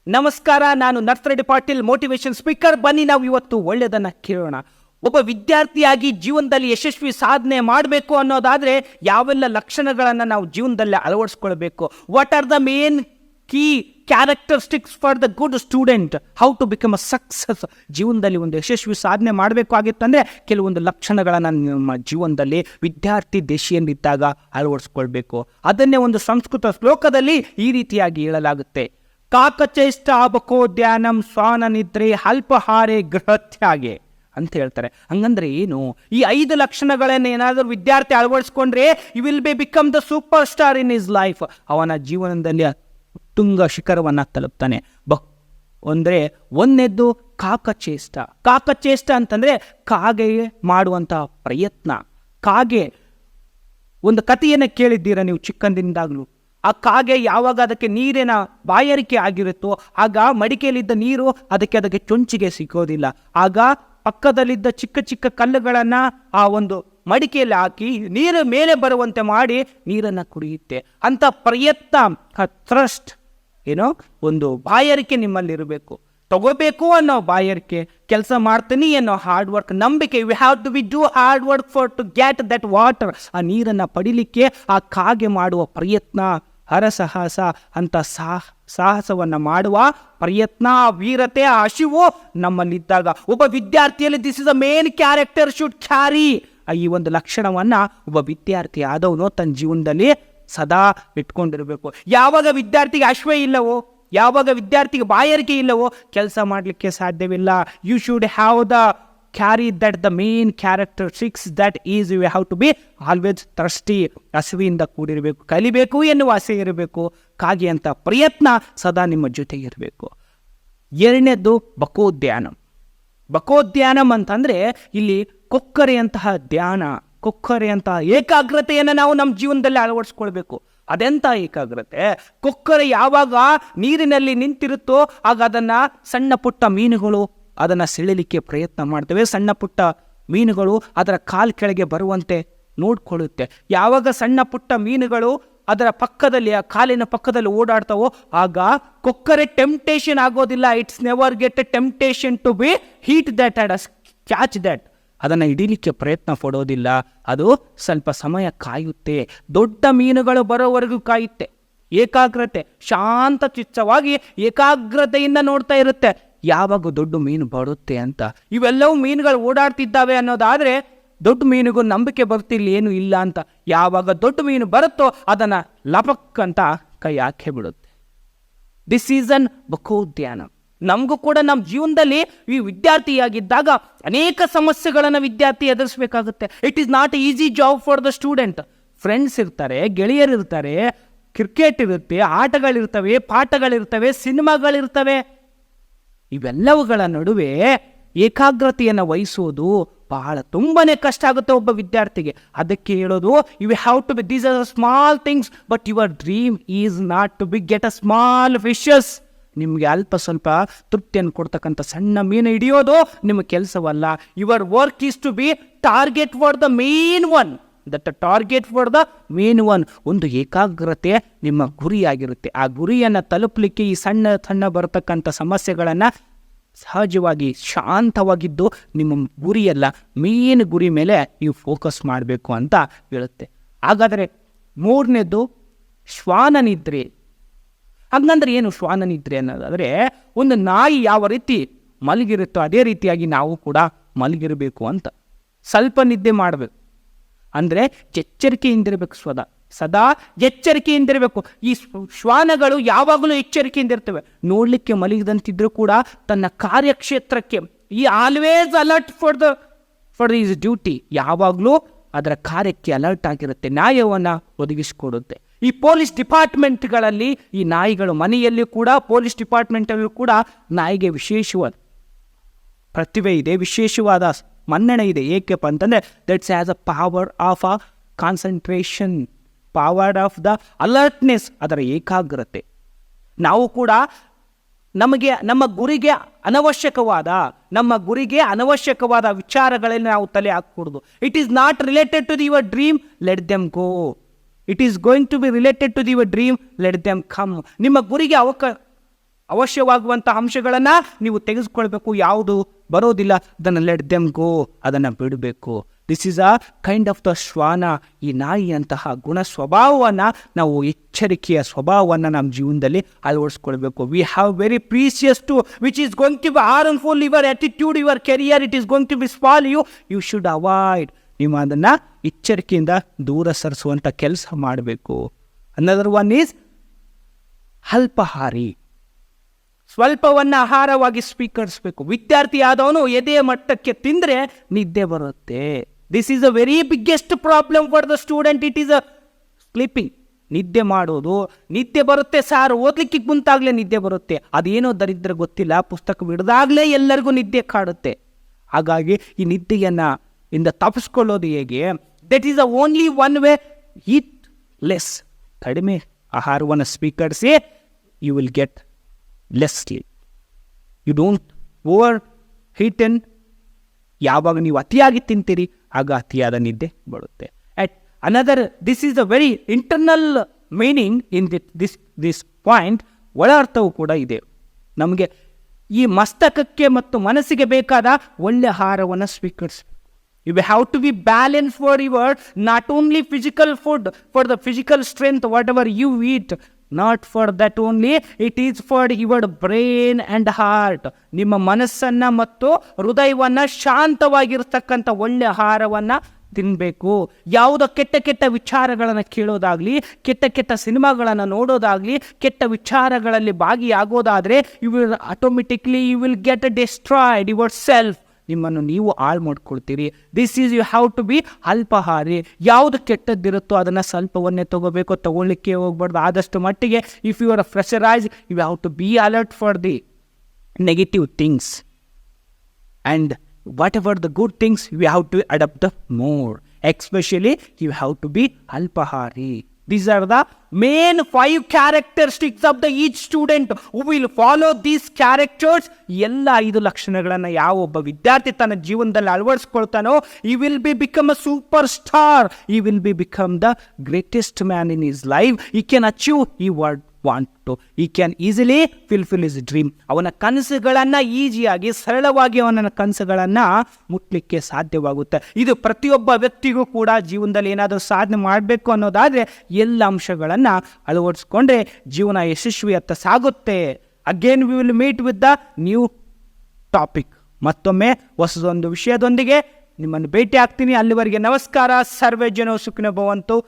ನಮಸ್ಕಾರ, ನಾನು Narsareddy Patil, motivation speaker. ಬನ್ನಿ ನಾವು ಇವತ್ತು ಒಳ್ಳೆಯದನ್ನು ಕೇಳೋಣ. ಒಬ್ಬ ವಿದ್ಯಾರ್ಥಿಯಾಗಿ ಜೀವನದಲ್ಲಿ ಯಶಸ್ವಿ ಸಾಧನೆ ಮಾಡಬೇಕು ಅನ್ನೋದಾದರೆ ಯಾವೆಲ್ಲ ಲಕ್ಷಣಗಳನ್ನು ನಾವು ಜೀವನದಲ್ಲಿ ಅಳವಡಿಸ್ಕೊಳ್ಬೇಕು? What are the main key characteristics for the good student? How to become a success? ಜೀವನದಲ್ಲಿ ಒಂದು ಯಶಸ್ವಿ ಸಾಧನೆ ಮಾಡಬೇಕಾಗಿತ್ತಂದರೆ ಕೆಲವೊಂದು ಲಕ್ಷಣಗಳನ್ನು ನಮ್ಮ ಜೀವನದಲ್ಲಿ ವಿದ್ಯಾರ್ಥಿ ದಶೆಯಲ್ಲಿದ್ದಾಗ ಅಳವಡಿಸ್ಕೊಳ್ಬೇಕು. ಅದನ್ನೇ ಒಂದು ಸಂಸ್ಕೃತ ಶ್ಲೋಕದಲ್ಲಿ ಈ ರೀತಿಯಾಗಿ ಹೇಳಲಾಗುತ್ತೆ: ಕಾಕಚೇಷ್ಟ ಬಕೋದ್ಯಾನಂ ಸ್ವಾನ ನಿದ್ರೆ ಅಲ್ಪಹಾರೆ ಗೃಹತ್ಯಾಗೆ ಅಂತ ಹೇಳ್ತಾರೆ. ಹಂಗಂದ್ರೆ ಏನು? ಈ 5 ಲಕ್ಷಣಗಳನ್ನು ಏನಾದರೂ ವಿದ್ಯಾರ್ಥಿ ಅಳವಡಿಸ್ಕೊಂಡ್ರೆ you will become the super star in his life. ಅವನ ಜೀವನದಲ್ಲಿ ತುಂಗ ಶಿಖರವನ್ನು ತಲುಪ್ತಾನೆ. ಅಂದರೆ ಒಂದನೇದ್ದು ಕಾಕಚೇಷ್ಟ. ಕಾಕಚೇಷ್ಟ ಅಂತಂದರೆ ಕಾಗೆ ಮಾಡುವಂಥ ಪ್ರಯತ್ನ. ಕಾಗೆ, ಒಂದು ಕಥೆಯನ್ನು ಕೇಳಿದ್ದೀರಾ ನೀವು ಚಿಕ್ಕಂದಿನಿಂದಾಗಲೂ? ಆ ಕಾಗೆ ಯಾವಾಗ ಅದಕ್ಕೆ ನೀರಿನ ಬಾಯಾರಿಕೆ ಆಗಿರುತ್ತೋ ಆಗ ಮಡಿಕೆಯಲ್ಲಿದ್ದ ನೀರು ಅದಕ್ಕೆ ಚೊಂಚಿಗೆ ಸಿಗೋದಿಲ್ಲ. ಆಗ ಪಕ್ಕದಲ್ಲಿದ್ದ ಚಿಕ್ಕ ಚಿಕ್ಕ ಕಲ್ಲುಗಳನ್ನು ಆ ಒಂದು ಮಡಿಕೆಯಲ್ಲಿ ಹಾಕಿ ನೀರು ಮೇಲೆ ಬರುವಂತೆ ಮಾಡಿ ನೀರನ್ನು ಕುಡಿಯುತ್ತೆ. ಅಂತ ಪ್ರಯತ್ನ, ಥ್ರಸ್ಟ್, ಏನೋ ಒಂದು ಬಾಯಾರಿಕೆ ನಿಮ್ಮಲ್ಲಿರಬೇಕು. ತಗೋಬೇಕು ಅನ್ನೋ ಬಾಯಾರಿಕೆ, ಕೆಲಸ ಮಾಡ್ತೀನಿ ಅನ್ನೋ ಹಾರ್ಡ್ ವರ್ಕ್, ನಂಬಿಕೆ. We have to do hard work for to get that water. ಆ ನೀರನ್ನು ಪಡಿಲಿಕ್ಕೆ ಆ ಕಾಗೆ ಮಾಡುವ ಪ್ರಯತ್ನ, ಹರಸಾಹಸ ಅಂತ ಸಾಹಸವನ್ನು ಮಾಡುವ ಪ್ರಯತ್ನ, ವೀರತೆ, ಹಸಿವು ನಮ್ಮಲ್ಲಿದ್ದಾಗ ಒಬ್ಬ ವಿದ್ಯಾರ್ಥಿಯಲ್ಲಿ this is the main character should carry. ಈ ಒಂದು ಲಕ್ಷಣವನ್ನು ಒಬ್ಬ ವಿದ್ಯಾರ್ಥಿ ಆದವನು ತನ್ನ ಜೀವನದಲ್ಲಿ ಸದಾ ಇಟ್ಕೊಂಡಿರಬೇಕು. ಯಾವಾಗ ವಿದ್ಯಾರ್ಥಿಗೆ ಹಸಿವೆ ಇಲ್ಲವೋ, ಯಾವಾಗ ವಿದ್ಯಾರ್ಥಿಗೆ ಬಾಯಾರಿಕೆ ಇಲ್ಲವೋ ಕೆಲಸ ಮಾಡಲಿಕ್ಕೆ ಸಾಧ್ಯವಿಲ್ಲ. You should have the carry that the main characteristics that is you have to be always thirsty. ಹಸಿವಿಂದ ಕೂಡಿರಬೇಕು, ಕಲಿಬೇಕು ಎನ್ನುವ ಆಸೆ ಇರಬೇಕು. ಕಾಗೆ ಅಂತ ಪ್ರಯತ್ನ ಸದಾ ನಿಮ್ಮ ಜೊತೆಗೆ ಇರಬೇಕು. ಎರಡನೇದ್ದು ಬಕೋದ್ಯಾನಂ. ಬಕೋದ್ಯಾನಂ ಅಂತಂದರೆ ಇಲ್ಲಿ ಕೊಕ್ಕರೆಯಂತಹ ಧ್ಯಾನ, ಕೊಕ್ಕರೆಯಂತಹ ಏಕಾಗ್ರತೆಯನ್ನು ನಾವು ನಮ್ಮ ಜೀವನದಲ್ಲಿ ಅಳವಡಿಸ್ಕೊಳ್ಬೇಕು. ಅದೆಂಥ ಏಕಾಗ್ರತೆ? ಕೊಕ್ಕರೆ ಯಾವಾಗ ನೀರಿನಲ್ಲಿ ನಿಂತಿರುತ್ತೋ ಆಗ ಅದನ್ನು ಸಣ್ಣ ಪುಟ್ಟ ಮೀನುಗಳು ಅದನ್ನು ಸೆಳೆಯಲಿಕ್ಕೆ ಪ್ರಯತ್ನ ಮಾಡ್ತವೆ. ಸಣ್ಣ ಪುಟ್ಟ ಮೀನುಗಳು ಅದರ ಕಾಲು ಕೆಳಗೆ ಬರುವಂತೆ ನೋಡ್ಕೊಳ್ಳುತ್ತೆ. ಯಾವಾಗ ಸಣ್ಣ ಪುಟ್ಟ ಮೀನುಗಳು ಅದರ ಪಕ್ಕದಲ್ಲಿ, ಆ ಕಾಲಿನ ಪಕ್ಕದಲ್ಲಿ ಓಡಾಡ್ತಾವೋ ಆಗ ಕೊಕ್ಕರೆ ಟೆಂಪ್ಟೇಷನ್ ಆಗೋದಿಲ್ಲ. It's never get a temptation to be heat that and catch that. ಅದನ್ನು ಹಿಡೀಲಿಕ್ಕೆ ಪ್ರಯತ್ನ ಪಡೋದಿಲ್ಲ. ಅದು ಸ್ವಲ್ಪ ಸಮಯ ಕಾಯುತ್ತೆ. ದೊಡ್ಡ ಮೀನುಗಳು ಬರೋವರೆಗೂ ಕಾಯುತ್ತೆ. ಏಕಾಗ್ರತೆ, ಶಾಂತ ಚಿತ್ತವಾಗಿ ಏಕಾಗ್ರತೆಯಿಂದ ನೋಡ್ತಾ ಇರುತ್ತೆ ಯಾವಾಗ ದೊಡ್ಡ ಮೀನು ಬರುತ್ತೆ ಅಂತ. ಇವೆಲ್ಲವೂ ಮೀನುಗಳು ಓಡಾಡ್ತಿದ್ದಾವೆ ಅನ್ನೋದಾದರೆ ದೊಡ್ಡ ಮೀನಿಗೂ ನಂಬಿಕೆ ಬರ್ತಿಲ್ಲ, ಏನು ಇಲ್ಲ ಅಂತ. ಯಾವಾಗ ದೊಡ್ಡ ಮೀನು ಬರುತ್ತೋ ಅದನ್ನು ಲಪಕ್ ಅಂತ ಕೈ ಹಾಕಿ ಬಿಡುತ್ತೆ. ದಿಸ್ ಈಸ್ ಅನ್ ಬಕೋದ್ಯಾನ. ನಮಗೂ ಕೂಡ ನಮ್ಮ ಜೀವನದಲ್ಲಿ ಈ ವಿದ್ಯಾರ್ಥಿಯಾಗಿದ್ದಾಗ ಅನೇಕ ಸಮಸ್ಯೆಗಳನ್ನು ವಿದ್ಯಾರ್ಥಿ ಎದುರಿಸಬೇಕಾಗುತ್ತೆ. It is not easy job for the student. Friends ಇರ್ತಾರೆ, ಗೆಳೆಯರಿರ್ತಾರೆ, ಕ್ರಿಕೆಟ್ ಇರುತ್ತೆ, ಆಟಗಳಿರ್ತವೆ, ಪಾಠಗಳಿರ್ತವೆ, ಸಿನಿಮಾಗಳಿರ್ತವೆ. ಇವೆಲ್ಲವುಗಳ ನಡುವೆ ಏಕಾಗ್ರತೆಯನ್ನು ವಹಿಸುವುದು ಬಹಳ ತುಂಬಾನೇ ಕಷ್ಟ ಆಗುತ್ತೆ ಒಬ್ಬ ವಿದ್ಯಾರ್ಥಿಗೆ. ಅದಕ್ಕೆ ಹೇಳೋದು, you have to be, these are small things but your dream is not to be get a small fishes. ನಿಮಗೆ ಅಲ್ಪ ಸ್ವಲ್ಪ ತೃಪ್ತಿಯನ್ನು ಕೊಡ್ತಕ್ಕಂಥ ಸಣ್ಣ ಮೀನು ಹಿಡಿಯೋದು ನಿಮ್ಮ ಕೆಲಸವಲ್ಲ. Your work is to be target for the main one. That target for the main one. ಒಂದು ಏಕಾಗ್ರತೆ ನಿಮ್ಮ ಗುರಿಯಾಗಿರುತ್ತೆ. ಆ ಗುರಿಯನ್ನು ತಲುಪಲಿಕ್ಕೆ ಈ ಸಣ್ಣ ಸಣ್ಣ ಬರತಕ್ಕಂಥ ಸಮಸ್ಯೆಗಳನ್ನು ಸಹಜವಾಗಿ ಶಾಂತವಾಗಿದ್ದು ನಿಮ್ಮ ಗುರಿಯಲ್ಲ, ಮೇನ್ ಗುರಿ ಮೇಲೆ ನೀವು ಫೋಕಸ್ ಮಾಡಬೇಕು ಅಂತ ಹೇಳುತ್ತೆ. ಹಾಗಾದರೆ ಮೂರನೇದು ಶ್ವಾನ ನಿದ್ರೆ. ಹಾಗಂದ್ರೆ ಏನು ಶ್ವಾನ ನಿದ್ರೆ ಅನ್ನೋದಾದರೆ, ಒಂದು ನಾಯಿ ಯಾವ ರೀತಿ ಮಲಗಿರುತ್ತೋ ಅದೇ ರೀತಿಯಾಗಿ ನಾವು ಕೂಡ ಮಲಗಿರಬೇಕು ಅಂತ. ಸ್ವಲ್ಪ ನಿದ್ದೆ ಮಾಡಬೇಕು ಅಂದರೆ ಎಚ್ಚರಿಕೆಯಿಂದಿರಬೇಕು. ಸದಾ ಎಚ್ಚರಿಕೆಯಿಂದಿರಬೇಕು. ಈ ಶ್ವಾನಗಳು ಯಾವಾಗಲೂ ಎಚ್ಚರಿಕೆಯಿಂದ ಇರ್ತವೆ. ನೋಡಲಿಕ್ಕೆ ಮಲಗಿದಂತಿದ್ರೂ ಕೂಡ ತನ್ನ ಕಾರ್ಯಕ್ಷೇತ್ರಕ್ಕೆ ಈ always alert for is duty. ಯಾವಾಗಲೂ ಅದರ ಕಾರ್ಯಕ್ಕೆ ಅಲರ್ಟ್ ಆಗಿರುತ್ತೆ, ನ್ಯಾಯವನ್ನು ಒದಗಿಸಿಕೊಡುತ್ತೆ. ಈ ಪೊಲೀಸ್ ಡಿಪಾರ್ಟ್ಮೆಂಟ್ಗಳಲ್ಲಿ ಈ ನಾಯಿಗಳು, ಮನೆಯಲ್ಲಿ ಕೂಡ ಪೊಲೀಸ್ ಡಿಪಾರ್ಟ್ಮೆಂಟಲ್ಲೂ ಕೂಡ ನಾಯಿಗೆ ವಿಶೇಷವಾದ ಪ್ರತಿಭೆ ಇದೆ, ವಿಶೇಷವಾದ ಮನ್ನಣೆ ಇದೆ. ಏಕೆಪ್ಪ ಅಂತಂದರೆ that's has a power of a concentration, power of the alertness, ಅದರ ಏಕಾಗ್ರತೆ. ನಾವು ಕೂಡ ನಮ್ಮ ಗುರಿಗೆ ಅನವಶ್ಯಕವಾದ ವಿಚಾರಗಳಲ್ಲಿ ನಾವು ತಲೆ ಹಾಕೂಡ್ದು. It is not related to your dream, let them go. It is going to be related to your dream, let them come. ನಿಮ್ಮ ಗುರಿಗೆ ಅವಶ್ಯವಾಗುವಂಥ ಅಂಶಗಳನ್ನು ನೀವು ತೆಗೆದುಕೊಳ್ಬೇಕು. ಯಾವುದು ಬರೋದಿಲ್ಲ ಅದನ್ನು ಲೆಟ್ ದೆಮ್ ಗೋ, ಅದನ್ನು ಬಿಡಬೇಕು. This is a kind of the ಶ್ವಾನ. ಈ ನಾಯಿಯಂತಹ ಗುಣ ಸ್ವಭಾವವನ್ನು ನಾವು, ಎಚ್ಚರಿಕೆಯ ಸ್ವಭಾವವನ್ನು ನಮ್ಮ ಜೀವನದಲ್ಲಿ ಅಳವಡಿಸ್ಕೊಳ್ಬೇಕು. We have very precious to which is going to be harmful your attitude, your career, it is going to be spoil you. You should avoid. ನೀವು ಅದನ್ನು ಎಚ್ಚರಿಕೆಯಿಂದ ದೂರ ಸರಿಸುವಂಥ ಕೆಲಸ ಮಾಡಬೇಕು. ಅನದರ್ ಒನ್ ಈಸ್ ಅಲ್ಪಾಹಾರಿ. ಸ್ವಲ್ಪವನ್ನು ಆಹಾರವಾಗಿ ಸ್ವೀಕರಿಸಬೇಕು. ವಿದ್ಯಾರ್ಥಿ ಆದವನು ಎದೆಯ ಮಟ್ಟಕ್ಕೆ ತಿಂದರೆ ನಿದ್ದೆ ಬರುತ್ತೆ. This is a very biggest problem for the student. It is a sleeping. ನಿದ್ದೆ ಮಾಡೋದು, ನಿದ್ದೆ ಬರುತ್ತೆ ಸಾರ್, ಓದ್ಲಿಕ್ಕೆ ಕುಂತಾಗಲೇ ನಿದ್ದೆ ಬರುತ್ತೆ. ಅದೇನೋ ದರಿದ್ರ ಗೊತ್ತಿಲ್ಲ, ಪುಸ್ತಕ ಬಿಡ್ದಾಗಲೇ ಎಲ್ಲರಿಗೂ ನಿದ್ದೆ ಕಾಡುತ್ತೆ. ಹಾಗಾಗಿ ಈ ನಿದ್ದೆಯನ್ನು ಇಂದ ತಪ್ಪಿಸ್ಕೊಳ್ಳೋದು ಹೇಗೆ? That is a only one way. Eat less. ಕಡಿಮೆ ಆಹಾರವನ್ನು ಸ್ವೀಕರಿಸಿ, you will get less sleep. You don't overeat and. ಯಾವಾಗ ನೀವು ಅತಿಯಾಗಿ ತಿಂತೀರಿ ಆಗ ಅತಿಯಾದ ನಿದ್ದೆ ಬರುತ್ತೆ. At another, this is a very internal meaning in this point. ಒಳ ಅರ್ಥವೂ ಕೂಡ ಇದೆ. ನಮಗೆ ಈ ಮಸ್ತಕಕ್ಕೆ ಮತ್ತು ಮನಸ್ಸಿಗೆ ಬೇಕಾದ ಒಳ್ಳೆ ಆಹಾರವನ್ನು ಸ್ವೀಕರಿಸಬೇಕು. You have to be balanced for your not only physical food, for the physical strength, whatever you eat, not for that only, it is for your brain and heart. ನಿಮ್ಮ ಮನಸ್ಸನ್ನು ಮತ್ತು ಹೃದಯವನ್ನು ಶಾಂತವಾಗಿರ್ತಕ್ಕಂಥ ಒಳ್ಳೆ ಆಹಾರವನ್ನು ತಿನ್ನಬೇಕು. ಯಾವುದೋ ಕೆಟ್ಟ ಕೆಟ್ಟ ವಿಚಾರಗಳನ್ನು ಕೇಳೋದಾಗಲಿ, ಕೆಟ್ಟ ಕೆಟ್ಟ ಸಿನಿಮಾಗಳನ್ನು ನೋಡೋದಾಗಲಿ, ಕೆಟ್ಟ ವಿಚಾರಗಳಲ್ಲಿ ಭಾಗಿಯಾಗೋದಾದರೆ you will automatically you will get destroyed your self. ನಿಮ್ಮನ್ನು ನೀವು ಹಾಳು ಮಾಡ್ಕೊಳ್ತೀರಿ. This is you have to be ಅಲ್ಪಾಹಾರಿ. ಯಾವುದು ಕೆಟ್ಟದ್ದಿರುತ್ತೋ ಅದನ್ನು ಸ್ವಲ್ಪವನ್ನೇ ತಗೋಬೇಕು, ತಗೊಳ್ಳಿಕ್ಕೆ ಹೋಗ್ಬಾರ್ದು. ಆದಷ್ಟು ಮಟ್ಟಿಗೆ if you are pressurise, you have to be alert for the negative things and whatever the good things you have to adapt the more. Especially you have to be ಅಲ್ಪಾಹಾರಿ. These are the main 5 characteristics of the each student who will follow these characters. ಎಲ್ಲ 5 ಲಕ್ಷಣಗಳನ್ನು ಯಾವ ಒಬ್ಬ ವಿದ್ಯಾರ್ಥಿ ತನ್ನ ಜೀವನದಲ್ಲಿ ಅಳವಡಿಸ್ಕೊಳ್ತಾನೋ, he will be become a superstar. He will be become the greatest man in his life. He can achieve he want to. He can easily fulfill his dream. ಅವನ ಕನಸುಗಳನ್ನು ಈಸಿಯಾಗಿ, ಸರಳವಾಗಿ ಅವನ ಕನಸುಗಳನ್ನು ಮುಟ್ಲಿಕ್ಕೆ ಸಾಧ್ಯವಾಗುತ್ತೆ. ಇದು ಪ್ರತಿಯೊಬ್ಬ ವ್ಯಕ್ತಿಗೂ ಕೂಡ ಜೀವನದಲ್ಲಿ ಏನಾದರೂ ಸಾಧನೆ ಮಾಡಬೇಕು ಅನ್ನೋದಾದರೆ ಎಲ್ಲ ಅಂಶಗಳನ್ನು ಅಳವಡಿಸ್ಕೊಂಡ್ರೆ ಜೀವನ ಯಶಸ್ವಿಯತ್ತ ಸಾಗುತ್ತೆ. Again we will meet with the new topic. ಮತ್ತೊಮ್ಮೆ ಹೊಸದೊಂದು ವಿಷಯದೊಂದಿಗೆ ನಿಮ್ಮನ್ನು ಭೇಟಿ ಆಗ್ತೀನಿ. ಅಲ್ಲಿವರೆಗೆ ನಮಸ್ಕಾರ. ಸರ್ವೇ ಜನೋ ಸುಖಿನೋ ಭವಂತು.